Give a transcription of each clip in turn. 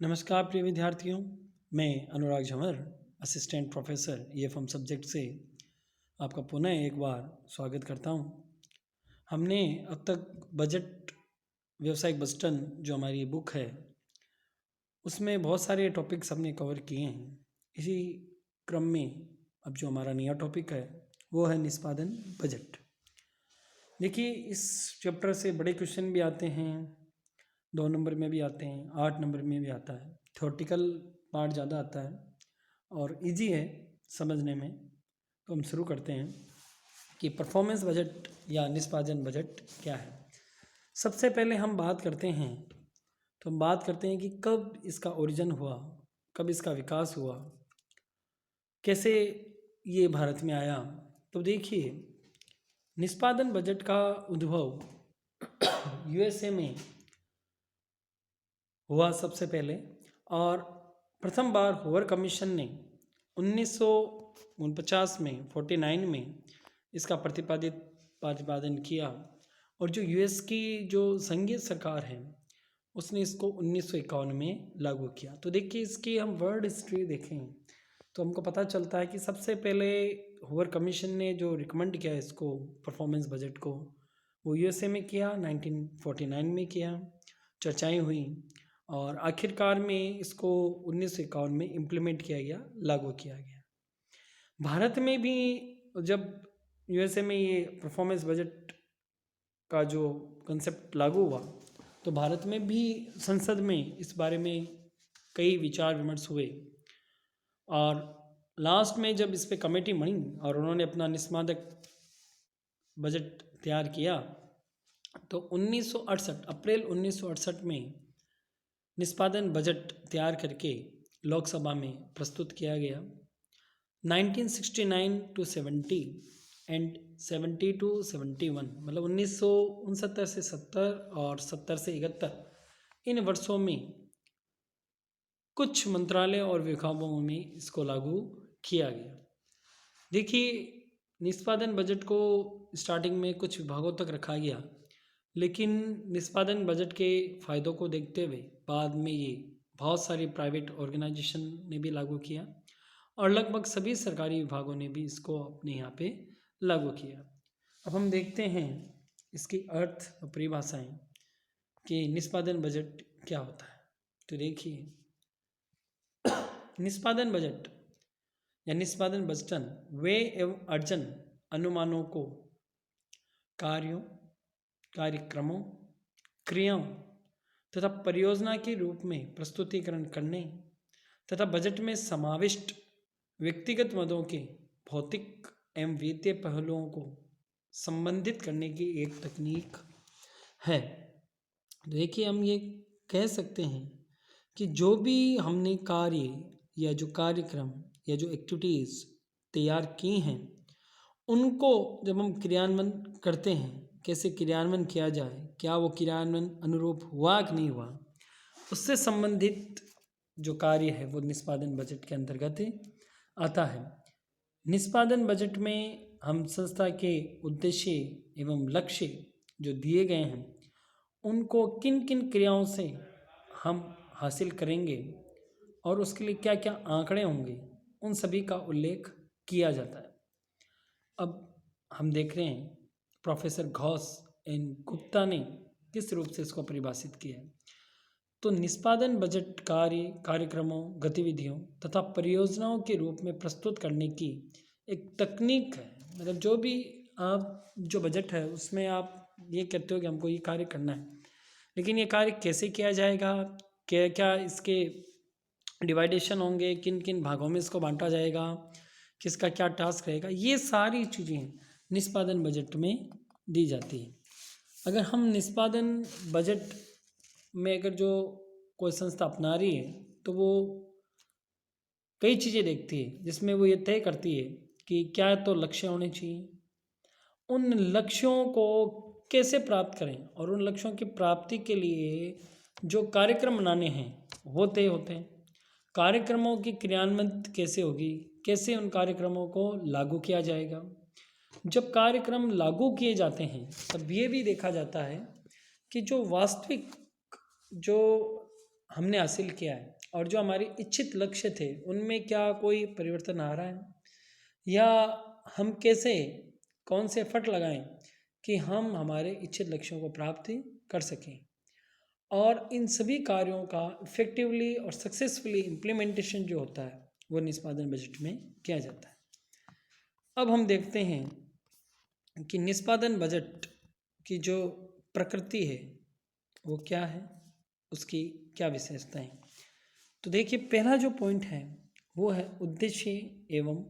नमस्कार प्रिय विद्यार्थियों, मैं अनुराग Jhanwar, assistant professor EFM subject से आपका पुनः एक बार स्वागत करता हूं। हमने अब तक बजट व्यावसायिक बजटन जो हमारी बुक है उसमें बहुत सारे टॉपिक्स हमने कवर किए हैं। इसी क्रम में अब जो हमारा नया टॉपिक है वो है निष्पादन बजट। देखिए, इस चैप्टर से बड़े क्वेश्चन भी आते हैं, 2 नंबर में भी आते हैं, 8 नंबर में भी आता है। थ्योरेटिकल पार्ट ज़्यादा आता है और इजी है समझने में। तो हम शुरू करते हैं कि परफॉर्मेंस बजट या निष्पादन बजट क्या है। सबसे पहले हम बात करते हैं कि कब इसका ओरिजिन हुआ, कब इसका विकास हुआ, कैसे ये भारत में आया। तो देखिए, निष्पादन बजट का उद्भव यूएसए में हुआ सबसे पहले, और प्रथम बार हूवर कमीशन ने 1949 में 49 में इसका प्रतिपादन किया। और जो यूएस की जो संघीय सरकार है उसने इसको 1951 में लागू किया। तो देखिए, इसकी हम वर्ल्ड हिस्ट्री देखें तो हमको पता चलता है कि सबसे पहले हूवर कमीशन ने जो रिकमेंड किया इसको, परफॉर्मेंस बजट को, वो यूएसए में किया, 1949 में किया, चर्चाएं हुई और आखिरकार में इसको 1951 में इम्प्लीमेंट किया गया, लागू किया गया। भारत में भी जब यूएसए में ये परफॉर्मेंस बजट का जो कंसेप्ट लागू हुआ तो भारत में भी संसद में इस बारे में कई विचार विमर्श हुए, और लास्ट में जब इस पे कमेटी बनी और उन्होंने अपना निष्पादक बजट तैयार किया तो 1968 अप्रैल 1968 में निष्पादन बजट तैयार करके लोकसभा में प्रस्तुत किया गया। 1969 to 70 एंड 70 to 71, मतलब 1969 से 70 और 70 से 71, इन वर्षों में कुछ मंत्रालय और विभागों में इसको लागू किया गया। देखिए, निष्पादन बजट को स्टार्टिंग में कुछ विभागों तक रखा गया, लेकिन निष्पादन बजट के फ़ायदों को देखते हुए बाद में ये बहुत सारी प्राइवेट ऑर्गेनाइजेशन ने भी लागू किया और लगभग सभी सरकारी विभागों ने भी इसको अपने यहाँ पे लागू किया। अब हम देखते हैं इसकी अर्थ और परिभाषाएं कि निष्पादन बजट क्या होता है। तो देखिए, निष्पादन बजट या निष्पादन बजटन वे एवं अर्जन अनुमानों को कार्यों, कार्यक्रमों, क्रियाओं तथा परियोजना के रूप में प्रस्तुतिकरण करने तथा बजट में समाविष्ट व्यक्तिगत मदों के भौतिक एवं वित्तीय पहलुओं को संबंधित करने की एक तकनीक है। देखिए, हम ये कह सकते हैं कि जो भी हमने कार्य या जो कार्यक्रम या जो एक्टिविटीज़ तैयार की हैं उनको जब हम क्रियान्वयन करते हैं, कैसे क्रियान्वयन किया जाए, क्या वो क्रियान्वयन अनुरूप हुआ कि नहीं हुआ, उससे संबंधित जो कार्य है वो निष्पादन बजट के अंतर्गत आता है। निष्पादन बजट में हम संस्था के उद्देश्य एवं लक्ष्य जो दिए गए हैं उनको किन किन क्रियाओं से हम हासिल करेंगे और उसके लिए क्या क्या आंकड़े होंगे, उन सभी का उल्लेख किया जाता है। अब हम देख रहे हैं प्रोफेसर घोष एंड गुप्ता ने किस रूप से इसको परिभाषित किया है। तो निष्पादन बजट कार्यक्रमों, गतिविधियों तथा परियोजनाओं के रूप में प्रस्तुत करने की एक तकनीक है। मतलब जो भी आप जो बजट है उसमें आप ये कहते हो कि हमको ये कार्य करना है, लेकिन ये कार्य कैसे किया जाएगा, क्या क्या इसके डिवाइडेशन होंगे, किन किन भागों में इसको बांटा जाएगा, किसका क्या टास्क रहेगा, ये सारी चीज़ें निष्पादन बजट में दी जाती है। अगर हम निष्पादन बजट में अगर जो कोई संस्था अपना रही है तो वो कई चीज़ें देखती है, जिसमें वो ये तय करती है कि क्या तो लक्ष्य होने चाहिए, उन लक्ष्यों को कैसे प्राप्त करें और उन लक्ष्यों की प्राप्ति के लिए जो कार्यक्रम बनाने हैं वो तय होते हैं। कार्यक्रमों की क्रियान्वयन कैसे होगी, कैसे उन कार्यक्रमों को लागू किया जाएगा। जब कार्यक्रम लागू किए जाते हैं तब ये भी देखा जाता है कि जो वास्तविक जो हमने हासिल किया है और जो हमारे इच्छित लक्ष्य थे उनमें क्या कोई परिवर्तन आ रहा है, या हम कैसे कौन से एफर्ट लगाएं कि हम हमारे इच्छित लक्ष्यों को प्राप्त कर सकें। और इन सभी कार्यों का इफेक्टिवली और सक्सेसफुली इम्प्लीमेंटेशन जो होता है वो निष्पादन बजट में किया जाता है। अब हम देखते हैं कि निष्पादन बजट की जो प्रकृति है वो क्या है, उसकी क्या विशेषताएं। तो देखिए, पहला जो पॉइंट है वो है उद्देश्य एवं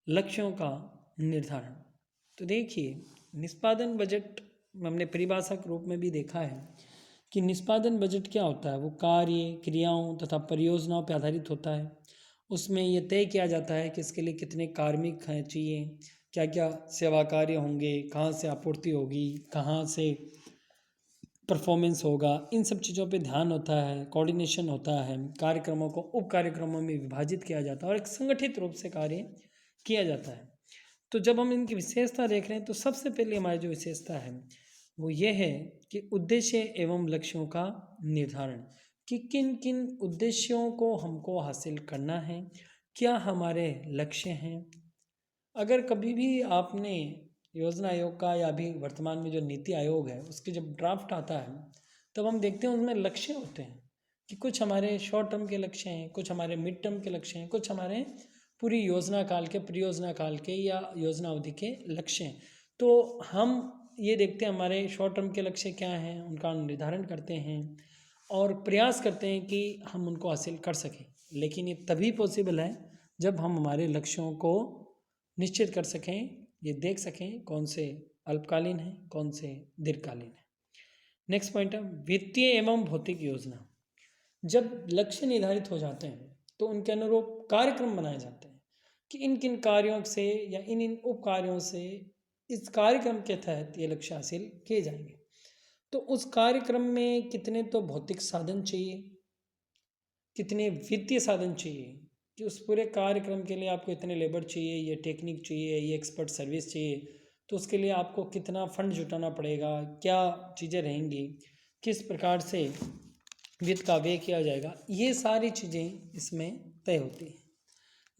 लक्ष्यों का निर्धारण। तो देखिए, निष्पादन बजट हमने परिभाषा के रूप में भी देखा है कि निष्पादन बजट क्या होता है। वो कार्य, क्रियाओं तथा परियोजनाओं पर आधारित होता है। उसमें ये तय किया जाता है कि इसके लिए कितने कार्मिक हैं चाहिए, क्या क्या सेवा कार्य होंगे, कहाँ से आपूर्ति होगी, कहाँ से परफॉर्मेंस होगा, इन सब चीज़ों पे ध्यान होता है, कोऑर्डिनेशन होता है, कार्यक्रमों को उप कार्यक्रमों में विभाजित किया जाता है और एक संगठित रूप से कार्य किया जाता है। तो जब हम इनकी विशेषता देख रहे हैं तो सबसे पहले हमारी जो विशेषता है वो ये है कि उद्देश्य एवं लक्ष्यों का निर्धारण, कि किन किन उद्देश्यों को हमको हासिल करना है, क्या हमारे लक्ष्य हैं। अगर कभी भी आपने योजना आयोग का या अभी वर्तमान में जो नीति आयोग है उसके जब ड्राफ्ट आता है तब हम देखते हैं उसमें लक्ष्य होते हैं कि कुछ हमारे शॉर्ट टर्म के लक्ष्य हैं, कुछ हमारे मिड टर्म के लक्ष्य हैं, कुछ हमारे पूरी योजना काल के, परियोजना काल के या योजना अवधि के लक्ष्य हैं। तो हम ये देखते हैं हमारे शॉर्ट टर्म के लक्ष्य क्या हैं, उनका निर्धारण करते हैं और प्रयास करते हैं कि हम उनको हासिल कर सकें। लेकिन ये तभी पॉसिबल है जब हम हमारे लक्ष्यों को निश्चित कर सकें, ये देख सकें कौन से अल्पकालीन है, कौन से दीर्घकालीन है। नेक्स्ट पॉइंट है वित्तीय एवं भौतिक योजना। जब लक्ष्य निर्धारित हो जाते हैं तो उनके अनुरूप कार्यक्रम बनाए जाते हैं कि इन किन कार्यों से या इन इन उप कार्यों से इस कार्यक्रम के तहत ये लक्ष्य हासिल किए जाएंगे। तो उस कार्यक्रम में कितने तो भौतिक साधन चाहिए, कितने वित्तीय साधन चाहिए, कि उस पूरे कार्यक्रम के लिए आपको इतने लेबर चाहिए, ये टेक्निक चाहिए, ये एक्सपर्ट सर्विस चाहिए, तो उसके लिए आपको कितना फंड जुटाना पड़ेगा, क्या चीज़ें रहेंगी, किस प्रकार से वित्त का व्यय किया जाएगा, ये सारी चीज़ें इसमें तय होती हैं।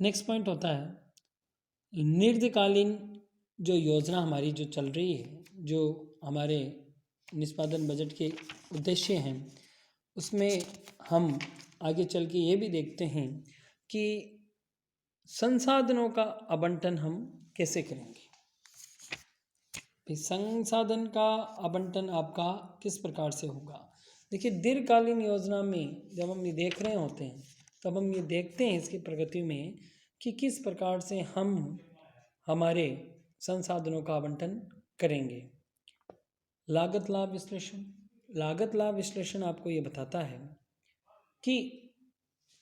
नेक्स्ट पॉइंट होता है दीर्घकालीन जो योजना हमारी जो चल रही है, जो हमारे निष्पादन बजट के उद्देश्य हैं, उसमें हम आगे चल के ये भी देखते हैं कि संसाधनों का आवंटन हम कैसे करेंगे। संसाधन का आवंटन आपका किस प्रकार से होगा। देखिए, दीर्घकालीन योजना में जब हम ये देख रहे होते हैं तब हम ये देखते हैं इसकी प्रगति में कि किस प्रकार से हम हमारे संसाधनों का आवंटन करेंगे। लागत लाभ विश्लेषण। लागत लाभ विश्लेषण आपको ये बताता है कि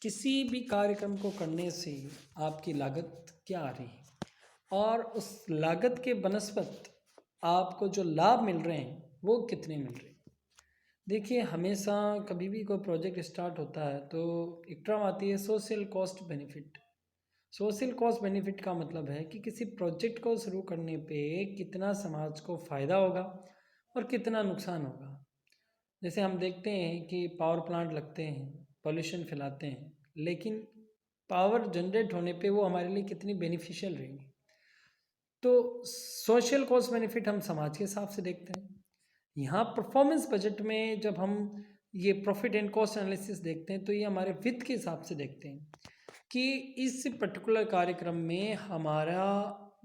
किसी भी कार्यक्रम को करने से आपकी लागत क्या आ रही है और उस लागत के बनस्पत आपको जो लाभ मिल रहे हैं वो कितने मिल रहे हैं। देखिए, हमेशा कभी भी कोई प्रोजेक्ट स्टार्ट होता है तो एक टर्म आती है social cost benefit. Social cost benefit का मतलब है कि किसी प्रोजेक्ट को शुरू करने पे कितना समाज को फ़ायदा होगा और कितना नुकसान होगा। जैसे हम देखते हैं कि पावर प्लांट लगते हैं, पॉल्यूशन फैलाते हैं, लेकिन पावर जनरेट होने पे वो हमारे लिए कितनी बेनिफिशियल रहेंगी। तो सोशल कॉस्ट बेनिफिट हम समाज के हिसाब से देखते हैं। यहाँ परफॉर्मेंस बजट में जब हम ये प्रॉफिट एंड कॉस्ट एनालिसिस देखते हैं तो ये हमारे वित्त के हिसाब से देखते हैं कि इस पर्टिकुलर कार्यक्रम में हमारा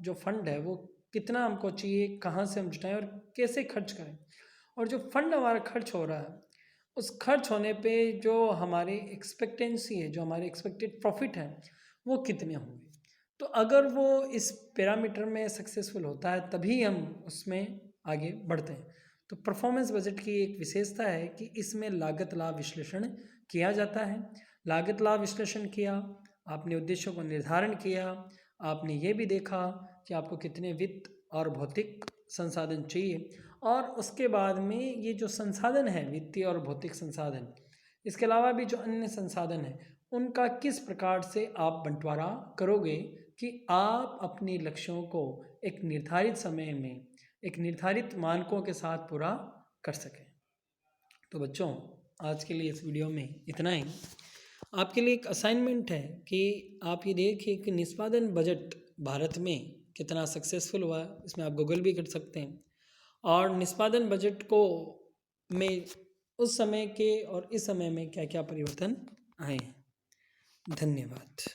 जो फंड है वो कितना हमको चाहिए, कहाँ से हम जुटाएं और कैसे खर्च करें। और जो फंड हमारा खर्च हो रहा है उस खर्च होने पे जो हमारी एक्सपेक्टेंसी है, जो हमारे एक्सपेक्टेड प्रॉफिट है वो कितने होंगे। तो अगर वो इस पैरामीटर में सक्सेसफुल होता है तभी हम उसमें आगे बढ़ते हैं। तो परफॉर्मेंस बजट की एक विशेषता है कि इसमें लागत लाभ विश्लेषण किया जाता है। लागत लाभ विश्लेषण किया, आपने उद्देश्यों को निर्धारण किया, आपने ये भी देखा कि आपको कितने वित्त और भौतिक संसाधन चाहिए, और उसके बाद में ये जो संसाधन है, वित्तीय और भौतिक संसाधन, इसके अलावा भी जो अन्य संसाधन है उनका किस प्रकार से आप बंटवारा करोगे कि आप अपने लक्ष्यों को एक निर्धारित समय में एक निर्धारित मानकों के साथ पूरा कर सकें। तो बच्चों, आज के लिए इस वीडियो में इतना ही। आपके लिए एक असाइनमेंट है कि आप ये देखिए कि निष्पादन बजट भारत में कितना सक्सेसफुल हुआ। इसमें आप गूगल भी कर सकते हैं, और निष्पादन बजट को में उस समय के और इस समय में क्या क्या परिवर्तन आए हैं। धन्यवाद।